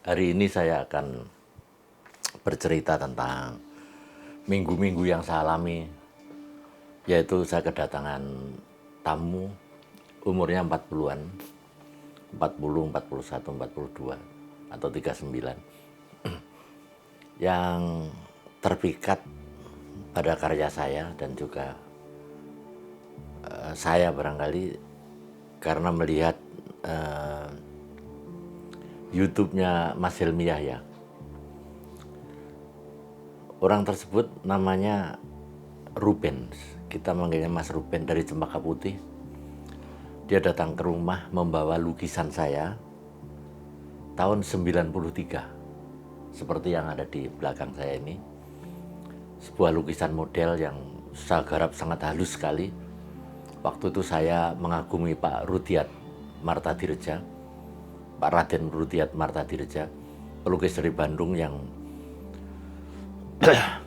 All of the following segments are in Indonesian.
Hari ini saya akan bercerita tentang minggu-minggu yang saya alami, yaitu saya kedatangan tamu umurnya 40-an, 40, 41, 42, atau 39, yang terpikat pada karya saya dan juga saya barangkali karena melihat YouTube-nya Mas Helmi Yahya. Orang tersebut namanya Ruben, kita manggilnya Mas Ruben, dari Cempaka Putih. Dia datang ke rumah membawa lukisan saya tahun 93, seperti yang ada di belakang saya ini. Sebuah lukisan model yang saya garap sangat halus sekali. Waktu itu saya mengagumi Pak Rudiat Martadireja, Pak Raden Rudiat Martadireja, pelukis dari Bandung yang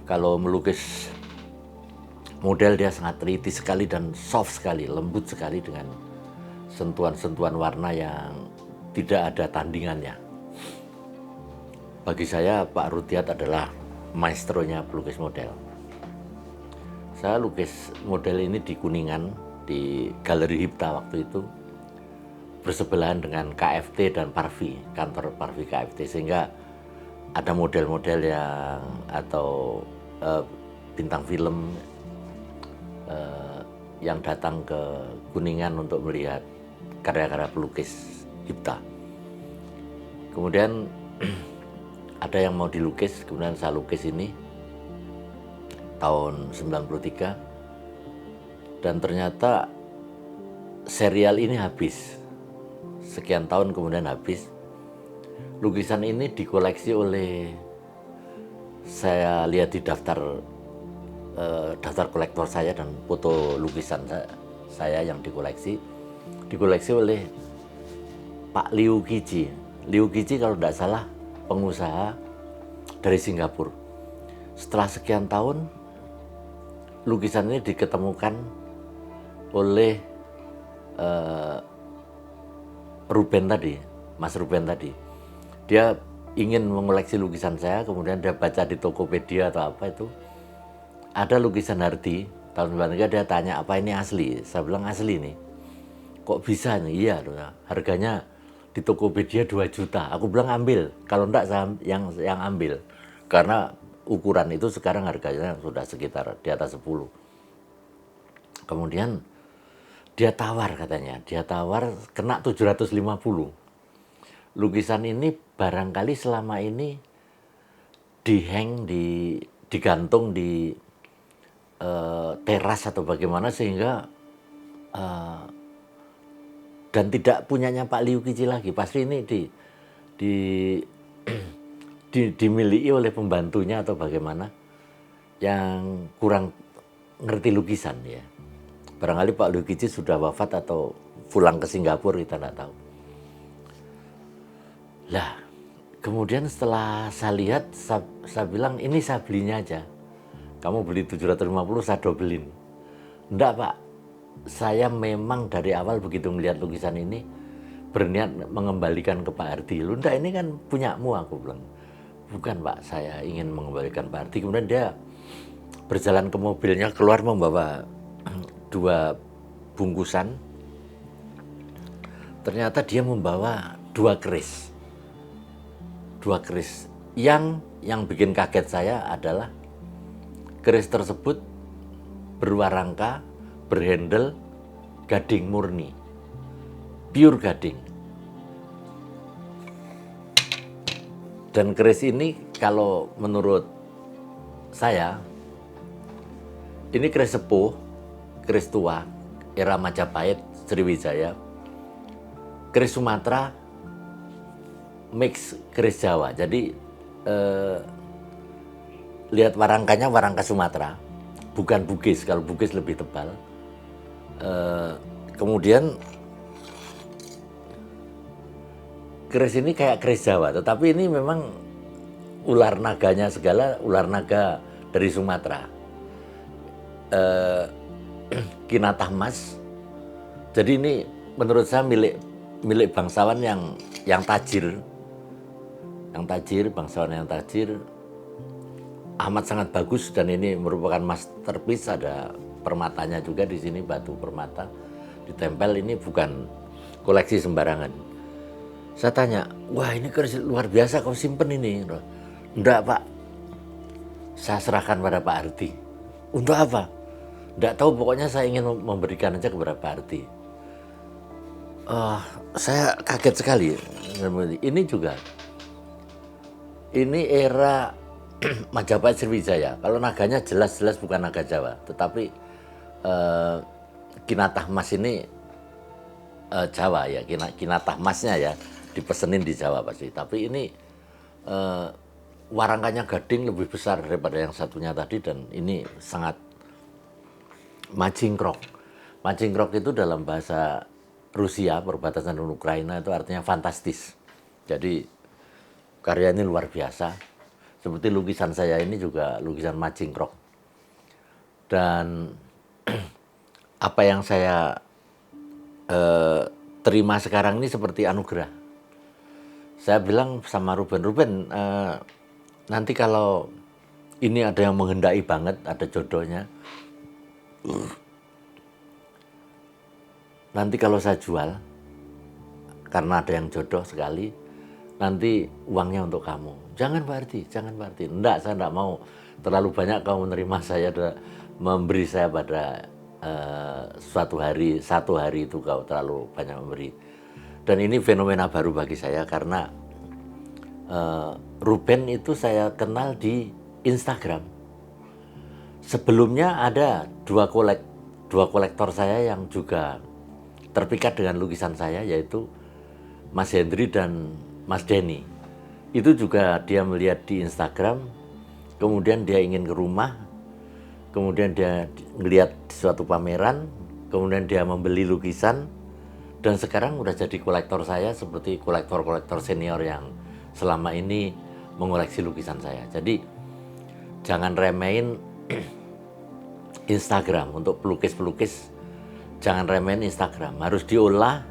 kalau melukis model dia sangat teliti sekali dan soft sekali, lembut sekali dengan sentuhan-sentuhan warna yang tidak ada tandingannya. Bagi saya Pak Rudiat adalah maestronya pelukis model. Saya lukis model ini di Kuningan, di Galeri Hipta waktu itu, bersebelahan dengan KFT dan Parvi, kantor Parvi KFT, sehingga ada model-model yang atau bintang film yang datang ke Kuningan untuk melihat karya-karya pelukis Hipta. Kemudian ada yang mau dilukis, kemudian saya lukis ini tahun 93, dan ternyata serial ini habis. Sekian tahun kemudian habis. Lukisan ini dikoleksi oleh, saya lihat di daftar kolektor saya dan foto lukisan saya yang dikoleksi oleh Pak Liu Qiji. Liu Qiji kalau tidak salah pengusaha dari Singapura. Setelah sekian tahun, lukisan ini diketemukan oleh Ruben tadi, Mas Ruben tadi. Dia ingin mengoleksi lukisan saya, kemudian dia baca di Tokopedia atau apa itu, ada lukisan Hardi tahun 93. Dia tanya, apa ini asli? Saya bilang asli nih. Kok bisa nih? Iya, harganya di Tokopedia 2 juta. Aku bilang ambil, kalau enggak saya yang ambil. Karena ukuran itu sekarang harganya sudah sekitar di atas 10. Kemudian dia tawar katanya, kena 750. Lukisan ini barangkali selama ini digantung di teras atau bagaimana, sehingga dan tidak punyanya Pak Liu Qiji lagi. Pasti ini dimiliki oleh pembantunya atau bagaimana yang kurang ngerti lukisan ya. Barangkali Pak Liu Qiji sudah wafat atau pulang ke Singapura, kita tidak tahu. Lah, kemudian setelah saya lihat, saya bilang ini saya belinya aja. Kamu beli 750, saya dobelin. Enggak Pak, saya memang dari awal begitu melihat lukisan ini berniat mengembalikan ke Pak Hardi. Lu enggak, ini kan punyamu, aku bilang. Bukan Pak, saya ingin mengembalikan Pak Hardi. Kemudian dia berjalan ke mobilnya, keluar membawa 2 bungkusan. Ternyata dia membawa 2 keris. 2 keris. Yang bikin kaget saya adalah keris tersebut berwarangka, berhandle gading murni, pure gading. Dan keris ini kalau menurut saya, ini keris sepuh, keris tua, era Majapahit, Sriwijaya, keris Sumatera, mix keris Jawa. Jadi lihat warangkanya, warangka Sumatera, bukan Bugis. Kalau Bugis lebih tebal. Kemudian keris ini kayak keris Jawa, tetapi ini memang ular naganya segala, ular naga dari Sumatera. Kinatah emas. Jadi ini menurut saya milik bangsawan yang tajir. yang tajir, bangsawan yang tajir, amat sangat bagus, dan ini merupakan masterpiece. Ada permatanya juga di sini, batu permata ditempel. Ini bukan koleksi sembarangan. Saya tanya, wah ini keris luar biasa kau simpen ini. Enggak Pak, saya serahkan pada Pak Hardi. Untuk apa? Enggak tahu, pokoknya saya ingin memberikan aja kepada Pak Hardi. Saya kaget sekali. Ini juga, ini era Majapahit Sriwijaya. Kalau naganya jelas-jelas bukan naga Jawa, tetapi Kinatah Mas ini Jawa ya, Kinatah Masnya ya dipesenin di Jawa pasti. Tapi ini warangkanya gading lebih besar daripada yang satunya tadi, dan ini sangat majingkrok. Majingkrok itu dalam bahasa Rusia, perbatasan dengan Ukraina, itu artinya fantastis. Jadi karya ini luar biasa. Seperti lukisan saya ini juga lukisan majingkrok. Dan apa yang saya terima sekarang ini seperti anugerah. Saya bilang sama Ruben, nanti kalau ini ada yang menghendaki banget, ada jodohnya, nanti kalau saya jual, karena ada yang jodoh sekali, nanti uangnya untuk kamu. Jangan Pak Hardi, jangan Pak Hardi. Enggak, saya enggak mau. Terlalu banyak kamu menerima saya, memberi saya pada satu hari itu kau terlalu banyak memberi. Dan ini fenomena baru bagi saya, karena Ruben itu saya kenal di Instagram. Sebelumnya ada dua kolektor saya yang juga terpikat dengan lukisan saya, yaitu Mas Hendri dan Mas Denny. Itu juga dia melihat di Instagram, kemudian dia ingin ke rumah, kemudian dia melihat suatu pameran, kemudian dia membeli lukisan, dan sekarang udah jadi kolektor saya, seperti kolektor-kolektor senior yang selama ini mengoleksi lukisan saya. Jadi jangan remehin Instagram. Untuk pelukis-pelukis, jangan remehin Instagram, harus diolah,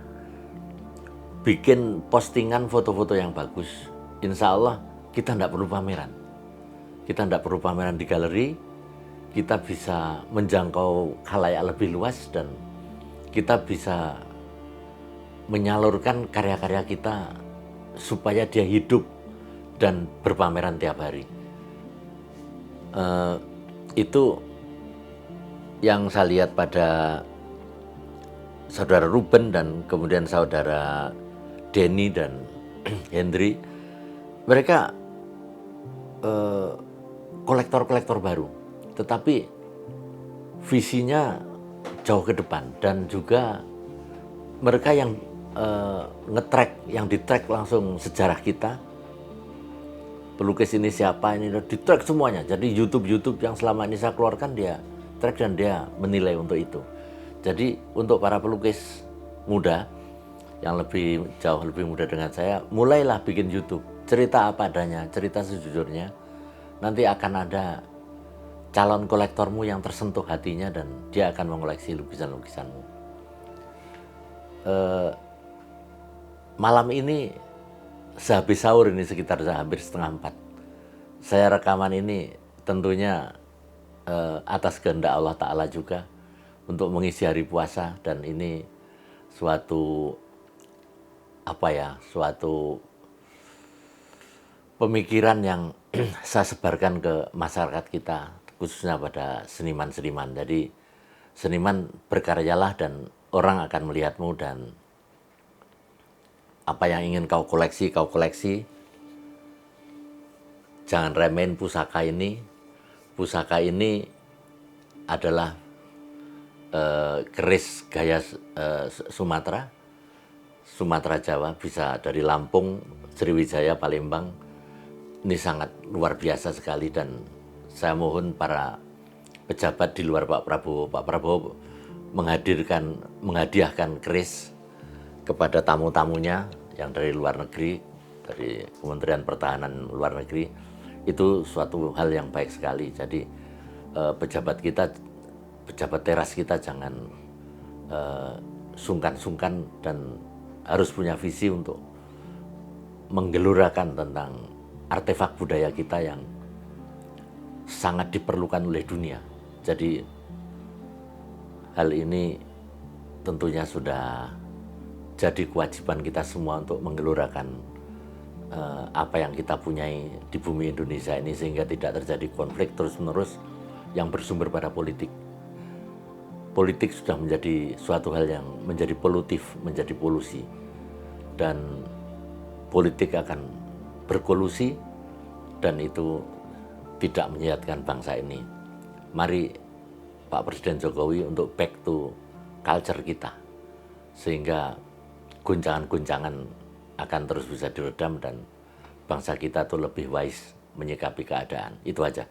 bikin postingan foto-foto yang bagus. Insya Allah kita tidak perlu pameran. Kita tidak perlu pameran di galeri, kita bisa menjangkau khalayak lebih luas, dan kita bisa menyalurkan karya-karya kita supaya dia hidup dan berpameran tiap hari. Itu yang saya lihat pada saudara Ruben dan kemudian saudara Denny dan Hendri. Mereka kolektor-kolektor baru, tetapi visinya jauh ke depan, dan juga mereka yang nge-track, yang di-track langsung sejarah kita. Pelukis ini siapa, ini di-track semuanya. Jadi YouTube yang selama ini saya keluarkan dia track, dan dia menilai untuk itu. Jadi untuk para pelukis muda yang jauh lebih muda dengan saya, mulailah bikin YouTube. Cerita apa adanya, cerita sejujurnya. Nanti akan ada calon kolektormu yang tersentuh hatinya, dan dia akan mengoleksi lukisan-lukisanmu. Malam ini sehabis sahur, ini sekitar hampir 3:30, saya rekaman ini tentunya atas kehendak Allah Ta'ala juga, untuk mengisi hari puasa. Dan ini suatu pemikiran yang saya sebarkan ke masyarakat kita, khususnya pada seniman-seniman. Jadi seniman, berkaryalah dan orang akan melihatmu, dan apa yang ingin kau koleksi, kau koleksi. Jangan remehin pusaka ini. Pusaka ini adalah keris gaya Sumatera Jawa, bisa dari Lampung, Sriwijaya, Palembang. Ini sangat luar biasa sekali, dan saya mohon para pejabat di luar Pak Prabowo menghadiahkan keris kepada tamu-tamunya yang dari luar negeri, dari Kementerian Pertahanan luar negeri. Itu suatu hal yang baik sekali. Jadi pejabat teras kita jangan sungkan-sungkan, dan harus punya visi untuk menggelurakan tentang artefak budaya kita yang sangat diperlukan oleh dunia. Jadi hal ini tentunya sudah jadi kewajiban kita semua untuk menggelurakan apa yang kita punyai di bumi Indonesia ini, sehingga tidak terjadi konflik terus-menerus yang bersumber pada politik. Politik sudah menjadi suatu hal yang menjadi polutif, menjadi polusi. Dan politik akan berkolusi dan itu tidak menyehatkan bangsa ini. Mari Pak Presiden Jokowi untuk back to culture kita, sehingga guncangan-guncangan akan terus bisa diredam dan bangsa kita tuh lebih wise menyikapi keadaan. Itu aja.